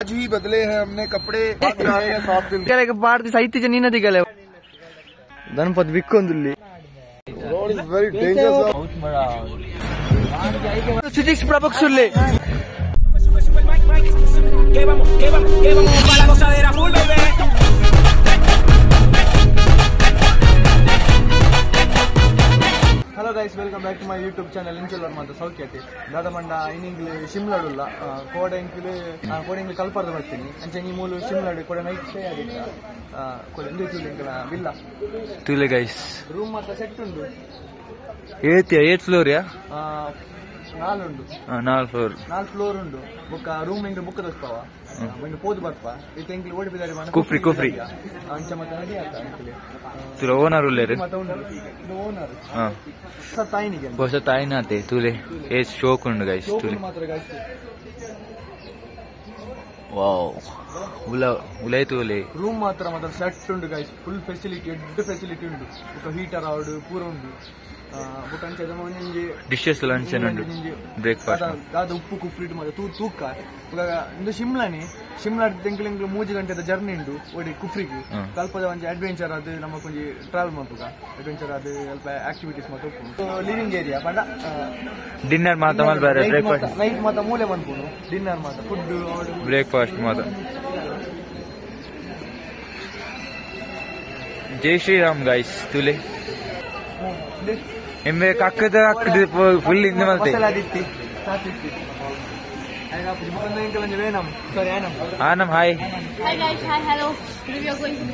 आज ही बदले हैं हमने कपड़े 7 दिन ಪಾಡ್ತಿ ಸೈತಿ ನೀನ ದಿಗಲೆ ಗಣಪತಿ ಬಿಕ್ಕೊಂದುಲ್ಲಿ रोड इज वेरी डेंजरस ಸಿಟಿಕ್ಸ್ ಪ್ರಭಕ್ ಸುಲ್ಲಿ que vamos para la gozadera full baby. Hello guys, welcome back to my YouTube channel. ಇಂಚೆಲ್ಲರ್ ಮಾತ್ರ ಸೌಖ್ಯತೆ ದಾದಮಂಡ ಇನ್ನಿಂಗ್ಲು ಶಿಮ್ಲಾಡುಲ್ಲ ಕೋಡೆಂಕ್ಲು ಕೋಡೆಂಕ್ಲು ಕಲ್ಪರ್ದು ಬರ್ತೀನಿ ಅಂಚೆ ನೀ ಮೂಲು ಶಿಮ್ಲಾಡು ಕೂಡ ನೈಟ್ ಸ್ಟೇ ಆಗಿಲ್ಲ ಕೊಲೆ ತುಳಿಂಗ್ಲ ಬಿಲ್ಲ ತುಲೆ ಗೈಸ್ ರೂಮ್ ಮಾತ್ರ ಸೆಟ್ ಉಂಡು. ಏತ್ ಫ್ಲೋರ್ ಯಾ 4 ಉಂಡು. 4 ಫ್ಲೋರ್ ಉಂಡು. ಬುಕ್ಕ ರೂಮ್ ಇಂಗ್ಲು ಬುಕ್ ದಸ್ತಾವ ಬಂದು ಪೋದು ಬರ್ಪ ಇದು ಎಂಕ್ಲು ಓಡಿ ಬಿದಾರಿ ಕುಫ್ರಿ ಅಂಚೆ ಮತ್ತೆ ನಡಿ ಆತ ಅಂಕ್ಲೆ ತುಲೆ ಓನರ್ ಉಲ್ಲೇರು ಮತ್ತೆ ಉಂಡು ಇದು ಓನರ್ ತಾಯಿನಿಗೆ ಹೊಸ ತಾಯಿನಾತೆ ತುಲೆ ಏತ್ ಶೋಕ್ ಉಂಡು ಗೈಸ್ ತುಲೆ ಮಾತ್ರ ಗೈಸ್. ವಾವ್ ಉಲೈ ತುಲೆ ರೂಮ್ ಮಾತ್ರ ಸೆಟ್ ಉಂಡು ಗೈಸ್. ಫುಲ್ ಫೆಸಿಲಿಟಿ ಎಡ್ಡು ಫೆಸಿಲಿಟಿ ಉಂಡು. ಬುಕ್ಕ ಹೀಟರ್ ಆವಡು ಪೂರ ಉಂಡು. ಬುಕ್ಕ ಅಂಚೆ ಡಿಶಸ್ ಲಂಚ್ ಉಂಡು ಬ್ರೇಕ್ಫಾಸ್ಟ್ ದಾದ ಉಪ್ಪು ಕುಫ್ರಿಟ್ ಮತ್ತೆ ತೂಕ ಇಂದು ಶಿಮ್ಲಾ ತೆಂಕ್ಲೆಂಗ್ಲು 3 ಗಂಟೆದ ಜರ್ನಿ ಉಂಡು ಓಡಿ ಕುಫ್ರಿಗೆ ಕಲ್ಪದ ಒಂಜಿ ಅಡ್ವೆಂಚರ್ ಅದು ನಮ್ಮ ಕೊಂಚ ಟ್ರಾವೆಲ್ ಮಾಡ್ತುಗ ಅಡ್ವೆಂಚರ್ ಅದು ಸ್ವಲ್ಪ ಆಕ್ಟಿವಿಟೀಸ್ ಮತ್ತೆ ಲಿವಿಂಗ್ ಏರಿಯಾ ಪಂಡ ಡಿನ್ನರ್ ಮಾತ ಮಲ್ಬಾರೆ ಬ್ರೇಕ್ಫಾಸ್ಟ್ ನೈಟ್ ಮಾತ ಮೂಲೆ ಮನ್ಪುನು ಡಿನ್ನರ್ ಮಾತ ಫುಡ್ ಬ್ರೇಕ್ಫಾಸ್ಟ್ ಮಾತ. ಜೈ ಶ್ರೀರಾಮ್ ಗೈಸ್ ತುಲೆ ಎಮ್ಮೆ ಕಕ್ಕದ ಫುಲ್ ಇಂದ ಮಲ್ತೆ ಆನಮ್ hi guys, hi, hello. Today we are going to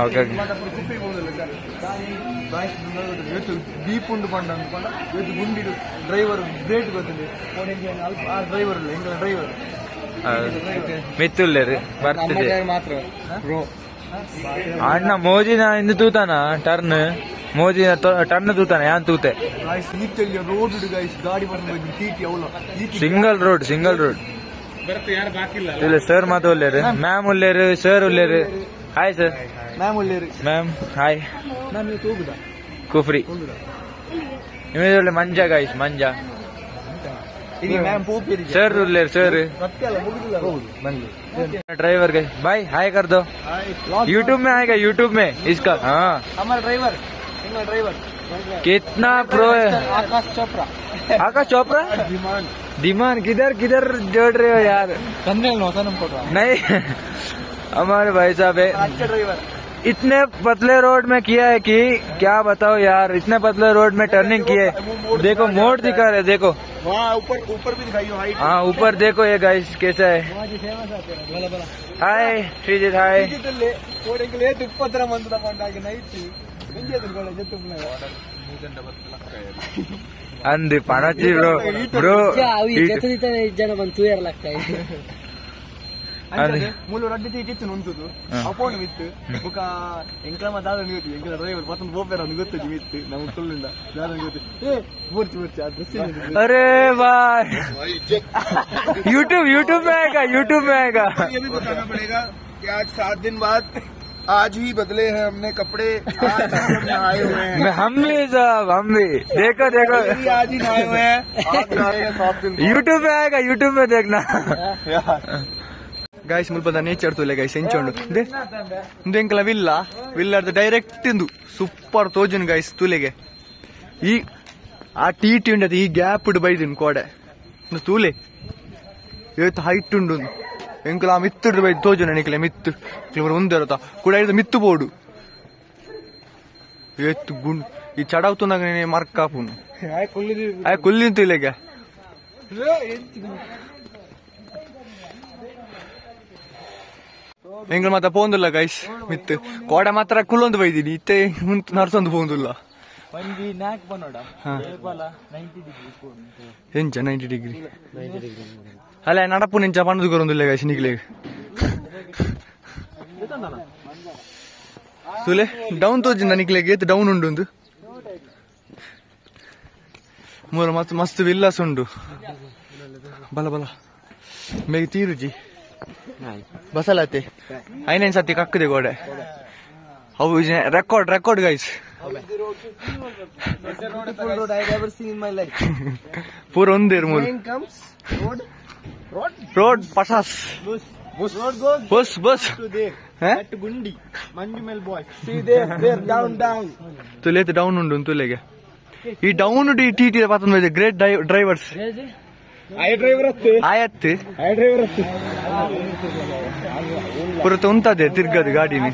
okay ದೀಪ್ ಉಂಡು ಪಂಡ ಗುಂಡಿಡು ಡ್ರೈವರ್ ಗ್ರೇಟ್ ಗೊತ್ತಿದೆ ಡ್ರೈವರ್ ಇಲ್ಲ ಎಂಗಳ ಡ್ರೈವರ್ ಮಿತ್ತುಲ್ಲೇರು ಬರ್ತದೆ ಮಾತ್ರ ಅಣ್ಣ ಮೋಜಿನ ಇಂದು ತೂತಾನ ಟರ್ನ್ ಮೋಜಿನ ಟರ್ನ್ ತೂತಾನ ಯಾನ್ ತೂತೆ ರೋಡ್ ಗೈಸ್ ಗಾಡಿ ಬಂದು ಟಿಟಿ ಅವಲ ಸಿಂಗಲ್ ರೋಡ್ ಇಲ್ಲ ಸರ್ ಮಾತ ಒಲ್ಲೇರು ಮ್ಯಾಮ್ ಒಲ್ಲೇರು ಸರ್ ಒಲ್ಲೇರು. ಹಾಯ್ ಸರ್ ಮ್ಯಾಮ್ ಒಲ್ಲೇರು ಮ್ಯಾಮ್ ಹಾಯ್ ನಾನು ತೂಗುದ ಕುಫ್ರಿ ನಿಮಗೆ ಮಂಜಾ ಗೈಸ್ ಮಂಜಾ सर उल्लेर सर ड्राइवर गए भाई हाय कर दो. यूट्यूब में आएगा यूट्यूब में इसका. हाँ हमारा ड्राइवर कितना प्रो है. आकाश चोपड़ा धीमान किधर जोड़ रहे हो यार. नहीं हमारे भाई साहब है. ड्राइवर इतने पतले रोड में किया है कि क्या बताओ यार. इतने पतले रोड में टर्निंग किए. देखो मोड़ दिखा रहे देखो. ऊपर भी दिखाइयो हाइट. हाँ ऊपर देखो ये गाइस कैसा है. हाय श्रीजित हाय. अंदे पानाची ब्रो ಜನ ಬಂದು ತೂಯರ್ ಲಾಗ್ತಾ ಇದೆ. ಮೂಲ ರಡ್ಡಿ ಟಿತ್ತು ನುಂತುದು ಅಪೋನ್ ವಿತ್ ಬುಕ ಎಂಕ್ಲ ದಾದ ನಿಗುತ್ತಿ ಎಂಕ್ಲ ಡ್ರೈವರ್ ಮತ್ತೊಂದು ಬೋಪೇರ ಒಂದು ಗೊತ್ತಿದ್ದು ವಿತ್ ನಮ್ಗೆ ಫುಲ್ಲಿಂದ ದಾದ ನಿಗುತ್ತಿ ಮೂರ್ತಿ ಆ ಡ್ರೆಸ್. अरे वाह यूट्यूब में आएगा ये भी बताना पड़ेगा कि आज 7 दिन बाद आज ही बदले हैं हमने कपड़े. आज हम नहाए हुए हैं. हम भी साहब हम भी देखो आज ही नहाए हुए हैं. आज नहाएगा 7 दिन. यूट्यूब में देखना. ಗೈಸ್ ಮುಲ್ಪದ ನೇಚರ್ ತುಲೆ ಗೈಸ್ ಎಂಚೊಂಡು ಎಂಕಲ ವಿಲ್ಲ ಡೈರೆಕ್ಟ್ ಇಂದು ಸೂಪರ್ ತೋಜನ್ ಗೈಸ್ ತುಲೆಗೆ ಈ ಆ ಟಿ ಉಂಡ ಈ ಗ್ಯಾಪ್ ಉಂಡು ಬೈದಿನ್ ಕೋಡೆ ತೂಲೆ ಇವತ್ತು ಹೈಟ್ ಉಂಡು ಎಂಕಲ ಮಿತ್ತು ಬೈದು ತೋಜನ ನಿಕಲೆ ಮಿತ್ತು ಒಂದಿರತ್ತ ಕೂಡ ಮಿತ್ತು ಬೋಡು ಇವತ್ತು ಗುಂಡು ಈ ಚಡಾವ್ತುಂದಾಗ ಮರ್ಕಾಪುನು ಕುಲ್ಲಿನ ತುಲೆಗೆ ಎಂಗ್ಲ ಮಾತ್ರ ಪೋಂದುಲ್ಲ ಗೈಸ್ ಮಿತ್ ಕೋಡೆ ಮಾತ್ರ ಕುಲ್ಲೊಂದು ಬೈದಿನಿ ಇತ್ತೆ ನರ್ಸೊಂದು ಪೋಂದುಲ್ಲ ಎಂಚ 90 ಡಿಗ್ರಿ ಅಲ್ಲ ನಡಪು ನಿಂಚ ಪಣ್ಣದು ಕೊರೊಂದುಲ್ಲ ಗೈಸ್ ನಿಗ್ಲೆ ತುಲೆ ಡೌನ್ ತೋಜಿಂದ ನಿಕ್ಲೆಗೆ ಏತ್ ಡೌನ್ ಉಂಡು ಒಂದು ಮೂರ ಮಸ್ತ್ ವಿಲ್ಲಾಸ್ ಉಂಡು ಬಲ ಮೇಗೆ ತೀರುಜಿ ಬಸಲತೆ ಐನೇನ್ ಸತಿ ಕಕ್ಕದೆ ಗೋಡೆ ಅವು ರೆಕಾರ್ಡ್ ಗೈಸ್. ಪೂರ ಒಂದೇ ರೋಡ್ ಪಟಾಸ್ ಬಸ್ ಬಸ್ ಗುಂಡಿ ಮಂಜುಮೆಲ್ ಬಾಯ್ ದೇರ್ ಡೌನ್ ತುಲೇತ್ ಡೌನ್ ಉಂಡು ತುಲೆಗೆ ಈ ಡೌನ್ ಈ ಟಿ ಟಿ ಪಾತ್ರ ಗ್ರೇಟ್ ಡ್ರೈವರ್ಸ್ ಆಯತ್ತು ಪುರತ ಉಂತದೆ ತಿರ್ಗದು ಗಾಡಿನಿ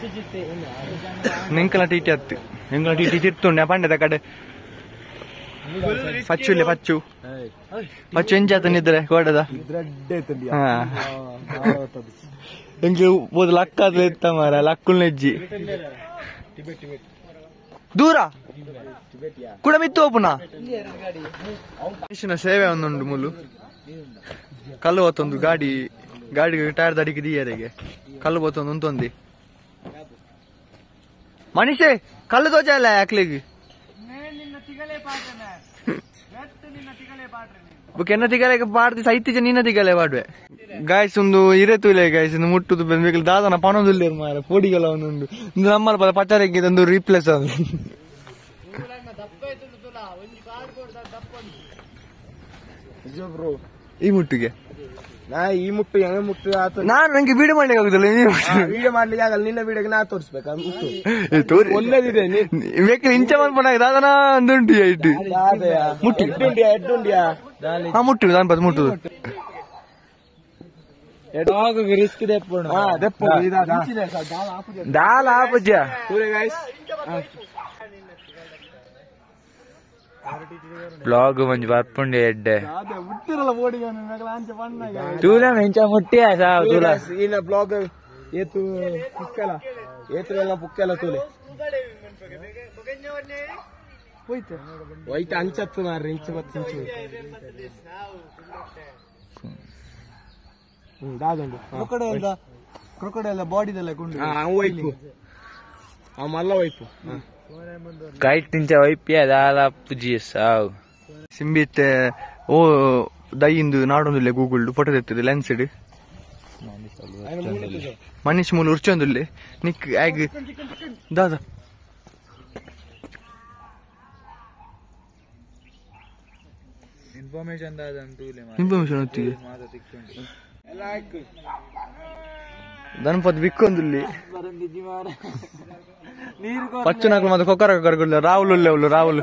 ನಿಂಕಲ ಟಿ ಟಿ ಹತ್ತು ನಿಂಕಲ ಟಿ ಟಿ ತಿರ್ತುಂಡೆ ಪಂಡದ ಕಡೆ ಪಚ್ಚುಲೆ ಪಚ್ಚು ಎಂಚಾತನಿದ್ರೆ ಗೋಡದ ಎಂಗೆ ಬೋದು ಲಕ್ಕಾದ ಎತ್ತ ಮಾರ ಲಕ್ಕುಲ್ ನೆಜ್ಜಿ ದೂರ ಕೂಡ ಮಿತ್ತು ಓಪುನ ಮನುಷ್ಯನ ಸೇವೆ ಒಂದುಂಡು ಮುಲು ಕಲ್ಲು ಹೊತ್ತೊಂದು ಗಾಡಿಗೆ ಟೈರ್ ದಡಿಗೆ ದಿಯರಿಗೆ ಕಲ್ಲು ಹೊತ್ತೊಂದು ಉಂತೊಂದಿ ಮನುಷ್ಯ ಕಲ್ಲು ತೋಚ ಇಲ್ಲ ಯಾಕ್ಲಿಗೆ ಕೆನ್ನ ತಿಗಲೆ ಪಾಡ್ತಿ ಸೈತಿಜ ನಿನ್ನ ತಿಗಲೆ ಪಾಡ್ವೆ ಗಾಯ್ಸ್ ಒಂದು ಇರೆತುಲೆ ಗಾಯ್ಸ್ ಇನ್ನು ಮುಟ್ಟುದು ಬೆನ್ಬೇಕಲ್ಲ ದಾದನ ಪಣದುಲ್ಲ ಮಾರ ಪೋಡಿಗೆಲ್ಲ ಒಂದೊಂದು ನಮ್ಮಲ್ಲಿ ಪದ ಪಚಾರಕ್ಕೆ ಒಂದು ರೀಪ್ಲೇಸ್ ಅದು ಈ ಮುಟ್ಟಿಗೆ ಈ ಮುಟ್ಟು ಹೆಂಗ ಮುಟ್ಟು ನಾನು ನಂಗೆ ವಿಡಿಯೋ ಮಾಡ್ಲಿಕ್ಕೆ ಆಗುದಿಲ್ಲ ವಿಡಿಯೋ ಮಾಡ್ಲಿಕ್ಕೆ ಆಗಲ್ಲ ನಿನ್ನ ವಿಡಿಯೋಗೆ ನಾ ತೋರಿಸ್ಬೇಕಾ ಒಳ್ಳೇದಿದೆ ಬೇಕಂದ್ರೆ ಇಂಚ ಮಲ್ಪನ ದಾದನ ಒಂದುಂಟು ಐಟು ಮುಟ್ಟಿ ಎಡ್ಡುಂಡಿಯಾ ಮುಟ್ಟು ನಾನು ಬದ್ ಮುಟ್ಟುದು ರಿಸ್ಕ್ ದಾಲ್ ಆಪುಜ ಬ್ಲಾಗ್ ಮಂಜು ಬರ್ಪುಂಡೆ ಎಡ್ಡೆ ತೂಲ ಮೆಂಚ ಮುಟ್ಟಿಯ ಸಾವು ತೂಲ ಇನ್ನ ಬ್ಲಾಗ್ ಏತು ಪುಕ್ಕೆಲ್ಲ ತೂಲೆ ಹೋಯ್ತು ಅಂಚತ್ತು ಮಾರ್ರಿ ಇಂಚು ಬತ್ತು ಇಂಚು ದಾದುಂಡು ಕ್ರೊಕೊಡೈಲ್ ಬಾಡಿದೆಲ್ಲ ಕೊಂಡು ವೈಪು ಆ ಮಲ್ಲ ವೈಪು ಕೈಟ್ ನಿಂಚ ವೈಪ್ಯ ದಾಲ ಪುಜಿ ಸಾವು ಸಿಂಬಿತ್ತೆ ಓ ದೈಯಿಂದು ನಾಡೊಂದುಲ್ಲೆ ಗೂಗಲ್ ಫೋಟೋ ತೆತ್ತದು ಲೆನ್ಸ್ ಇಡು ಮನೀಶ್ ಮೂಲ ಉರ್ಚೊಂದುಲ್ಲೆ ನಿಕ್ ಆಗ್ ದಾದ ಇನ್ಫಾರ್ಮೇಶನ್ ಹೊತ್ತಿಗೆ ದನಪತ್ ಬಿಕ್ಕೊಂದುಲ್ಲಿ ಪಚ್ಚು ನಾಲ್ಕು ಮತ್ತೆ ಕೊಕ್ಕರ ರಾಹುಲ್ ಅವಳು ರಾಹುಲ್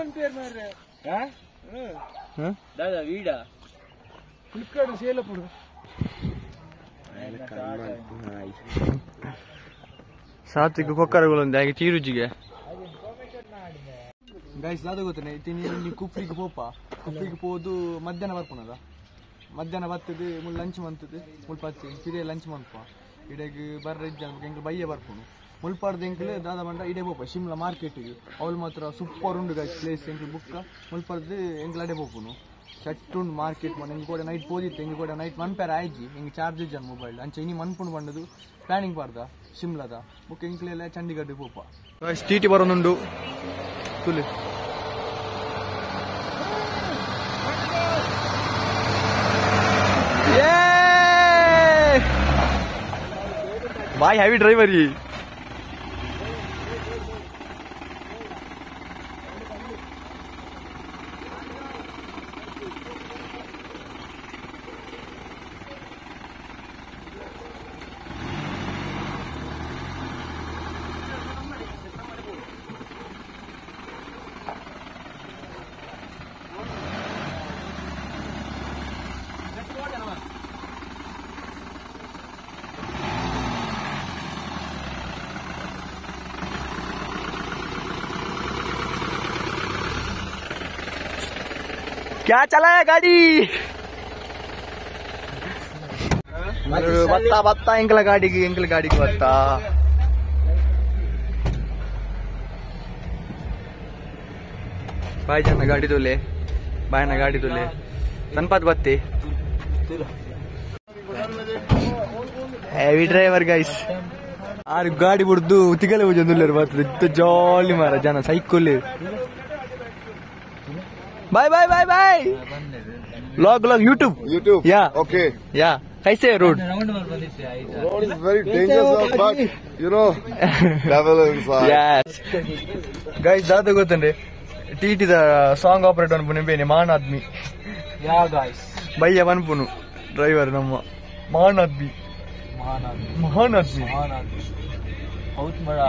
ಸಾತ್ವಿಕ ಕೊಕ್ಕರಗಳು ಹಾಗೆ ಚೀರುಜಿಗೆ ಗೈಸ್ ಅದು ಗೊತ್ತೇನೆ ನೀ ಕುಫ್ರಿಗೆ ಕುಫ್ರಿಗೆ ಹೋದು ಮಧ್ಯಾಹ್ನ ಬರ್ಪುನದ ಮಧ್ಯಾಹ್ನ ಬರ್ತದೆ ಮುಲ್ ಲಂಚ್ ಮಂತದೆ ಮುಲ್ಪತ್ತಿ ಇದೇ ಲಂಚ್ ಮಂತ್ಪ ಇಡೆಗೆ ಬರ್ರ ಎಂಕ್ಲು ಬಯ್ಯ ಬರ್ಪುನು ಮುಲ್ಪಾಡ್ದು ಎಂಕ್ಲು ದಾದ ಬಂಡ ಇಡೆ ಬೋಪ ಶಿಮ್ಲಾ ಮಾರ್ಕೆಟಿಗೆ ಅವಳು ಮಾತ್ರ ಸೂಪರ್ ಉಂಡು ಗೈಸ್ ಪ್ಲೇಸ್ ಎಂಕ್ಲು ಬುಕ್ಕ ಮುಲ್ಪಾಡ್ದು ಎಂಕ್ಲು ಅಡೆ ಬೋಪುನು ಸೆಟ್ ಉಂಡು ಮಾರ್ಕೆಟ್ ಮಾಡಿ ಎಂಗೆ ಕೂಡ ನೈಟ್ ಪೋದಿತ್ತು ಎಂಗೆ ಕೂಡ ನೈಟ್ ಮನ್ಪೇರ ಆಯ್ಜಿ ಎಂಗೆ ಚಾರ್ಜ್ ಇಜ್ಜನ್ ಮೊಬೈಲ್ ಅಂಚೆ ಇನಿ ಮನ್ಪುಂಡು ಬಂಡದು ಪ್ಲಾನಿಂಗ್ ಪಾಡ್ದ ಶಿಮ್ಲಾದ ಬುಕ್ ಎಂಕ್ಲೆಲ್ಲ ಚಂಡೀಗಢ ಬೋಪ ಟಿ ಟಿ ಬರೋನುಂಡು ತುಲಿ भाई हैवी ड्राइवर ये क्या चला है गाड़ी बत्ता इंकल गाड़ी की बत्ता भाई जाना गाड़ी तो ले भाई ना गाड़ी तो ले तनपात बत्ते हैवी ड्राइवर गाइस आर गाड़ी बुड्दु उतिगले बजंदुल्लेर बत्ते ಜಾಲಿ ಮಾರ ಜನ ಸೈಕೋಲೆ बाय बाय बाय बाय लॉग YouTube yeah okay yeah कैसे road is very dangerous but you know travel inside yes guys दादा ಗೊತ್ತಂದ್ರೆ टीटी ದ ಸಾಂಗ್ ಆಪರೇಟರ್ ಅನ್ಪುನೆ ಬೇನೆ ಮಾನ್ ಆದ್ಮಿ ಯಾ ಗಾಯ್ಸ್ ಭಯ್ಯ ಅನ್ಪುನು ಡ್ರೈವರ್ ನಮ್ಮ ಮಾನ್ ಆದ್ಮಿ महान आदमी बहुत बड़ा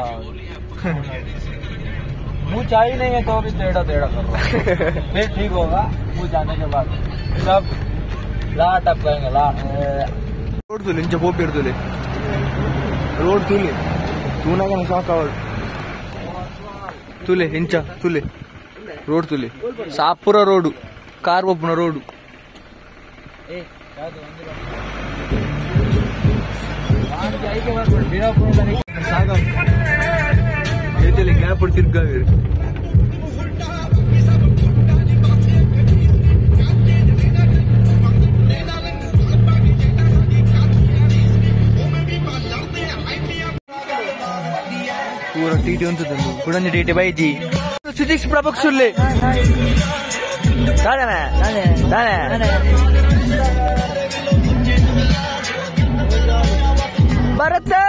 मुँह चाहिए नहीं है तो भी टेढ़ा टेढ़ा कर रहा फिर ठीक होगा मुँह जाने के बाद सब लाट अब कहेंगे लाट रोड तुले इंच पोपेर तुले रोड तुले तू ना का साकावड तुले इंच तुले रोड तुले सापुर रोड कार ಒಪ್ಪುನ ರೋಡ್ ಗ್ಯಾಪ್ ತಿರ್ಗಾವಿ पूरा टीटी ಅಂತ ತಂದು ಕುಡಂಜ टीटी ಬೈಜಿ ಸುಜಿಕ್ಸ್ ಪ್ರಭಕ್ ಸುಲ್ಲೆ ಬರುತ್ತೆ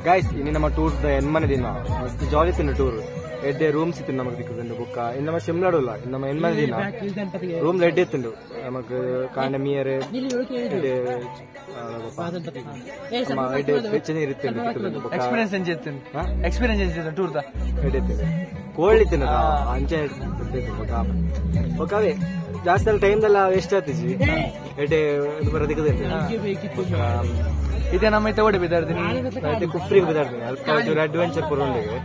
ಗೈಸ್ ಇನ್ನು ನಮ್ಮ ಟೂರ್ ಎನ್ಮನೆ ದಿನ ಮಸ್ತ್ ಜಾಲಿ ತಿನ್ನ ಟೂರ್ ಎಡ್ಡೆ ರೂಮ್ಸ್ ಇತ್ತು ನಮಗೆ ದಿಕ್ಕದಂಡು ಬುಕ್ಕ ಇನ್ನು ನಮ್ಮ ಶಿಮ್ಲಾಡುಲ್ಲ ಇನ್ನು ನಮ್ಮ ಎನ್ಮನೆ ದಿನ ರೂಮ್ ರೆಡ್ಡಿ ಇತ್ತು ನಮಗೆ ಕಾಂಡ ಮಿಯರ್ ಎಕ್ಸ್ಪೀರಿಯನ್ಸ್ ಟೂರ್ ಕೋಳಿ ತಿನ್ನ ಅಂಚೆ ಒಕ್ಕವೇ ಜಾಸ್ತಿ ಅಲ್ಲ ಟೈಮ್ ಎಲ್ಲ ವೇಸ್ಟ್ ಆಗ್ತಿದ್ವಿ ಎಡ್ಡೆ ಬರೋದಿಕ್ಕದೆ ಇದೇ ನಮ್ಮ ಇತ್ತ ಓಡಿ ಬಿದ್ದಾರ್ತೀನಿ ಕುಫ್ರಿಗೆ ಬಿದ್ದಾರ್ತೀನಿ ಅಲ್ಪ ಅಡ್ವೆಂಚರ್ ಕೊರೊಂಡಿಗೆ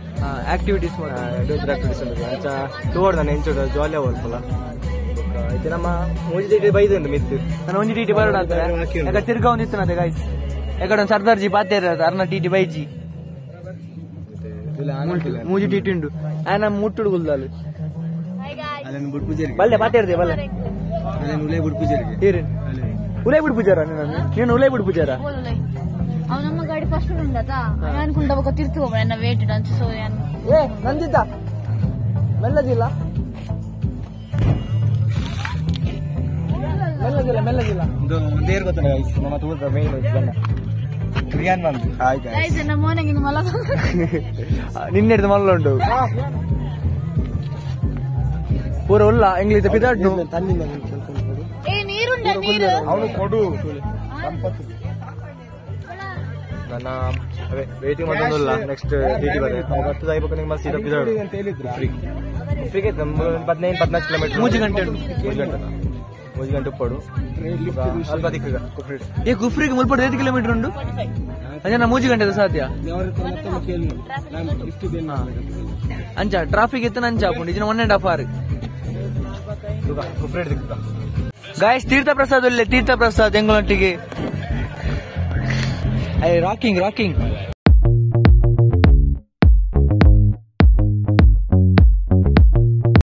ಆಕ್ಟಿವಿಟೀಸ್ ಅಡ್ವೆಂಚರ್ ಆಕ್ಟಿವಿಟೀಸ್ ಉಂಟು ಅಂಚ ತೋಡ್ದಾನೆ ಎಂಚೋಡ ಜಾಲಿ ಅವಲ್ಪಲ್ಲ ಇದು ನಮ್ಮ ಮೂಜಿ ಟಿ ಬೈದು ಮಿತ್ತು ನಾನು ಒಂಜಿ ಟಿ ಬರೋಣ ಅಂತ ಯಾಕ ತಿರ್ಗಾ ಒಂದಿತ್ತು ನದೆ ಗಾಯ್ಸ್ ಯಾಕಡೆ ಒಂದು ಸರ್ದಾರ್ಜಿ ಪಾತೆ ಇರೋದು ಅರ್ನ ಟಿ ಬೈಜಿ ಮೂಜಿ ಟಿ ಉಂಡು ಆ ನಮ್ಮ ಮುಟ್ಟುಡು ಗುಲ್ದಾಲು ಬಲ್ಲೆ ಪಾತೆ ಇರ್ದೆ ಬಲ್ಲೆ ಉಲೇ ಬಿಡ್ ಪೂಜಾರ ನೀನು ಉಲೇ ಬಿಡ್ ಪೂಜಾರ ಅವನಮ್ಮ ಗಾಡಿ ಫಸ್ಟ್ ఉండదా అనుకుంటా ఒక తిరుతుకోమన్న వెయిట్ డంచ్ సో ఏ నందిత మెల్లగిಲ್ಲ ಮೆಲ್ಲಗಿಲ್ಲ ಇದು ದೇರ್ ಗೊತ್ತಲ್ಲ ಗೈಸ್ ನಮ್ಮ ತೂರ ಮೇನ್ ಜನ ರಿಯಾನ್ ಬಂದು ಹಾಯ್ ಗೈಸ್ ನಮ್ಮ ಮನೆಗೆ ಮಲ್ಲ ನಿನ್ನೆಡ್ದು ಮಲ್ಲ ಉಂಟು ಪೂರ ಉಲ್ಲ ಇಂಗ್ಲಿಷ್ ಪಿದಾಡ್ನು ತನ್ನಿಲ್ಲ ಏ ನೀರುಂಡ ನೀರು ಅವನು ಕೊಡು ಸಂಪತ್ತು ನನ್ನ ವೇಟಿಂಗ್ ಮಾಡೋದಿಲ್ಲ ನೆಕ್ಸ್ಟ್ ಡಿಟಿ ಬರೆ 10 ಆಯ್ಬೇಕು ನಿಮಗೆ ಸೀದಾ ಪಿದಾಡು ಫ್ರೀಗೆ 15-14 ಕಿಲೋಮೀಟರ್ 3 ಗಂಟೆ ಉಪ್ಪಡು ಅಲ್ಪ ದಿಕ್ಕ ಕುಫ್ರಿಗೆ ಏ ಕುಫ್ರಿಗೆ ಮುಲ್ಪಡು 5 ಕಿಲೋಮೀಟರ್ ಉಂಟು ಅದೇ ನಾ 3 ಗಂಟೆ ಸಾಧ್ಯ ಅಂಚ ಟ್ರಾಫಿಕ್ ಇತ್ತು ಅಂಚ ಹಾಕೊಂಡು ಇದನ್ನ 1.5 hour ಕುಫ್ರೇಡ್ ದಿಕ್ಕ ಗಾಯ್ಸ್ ತೀರ್ಥ ಪ್ರಸಾದ್ ಒಳ್ಳೆ ತೀರ್ಥ ಪ್ರಸಾದ್ ಎಂಗಳೊಟ್ಟಿಗೆ ರಾಕಿಂಗ್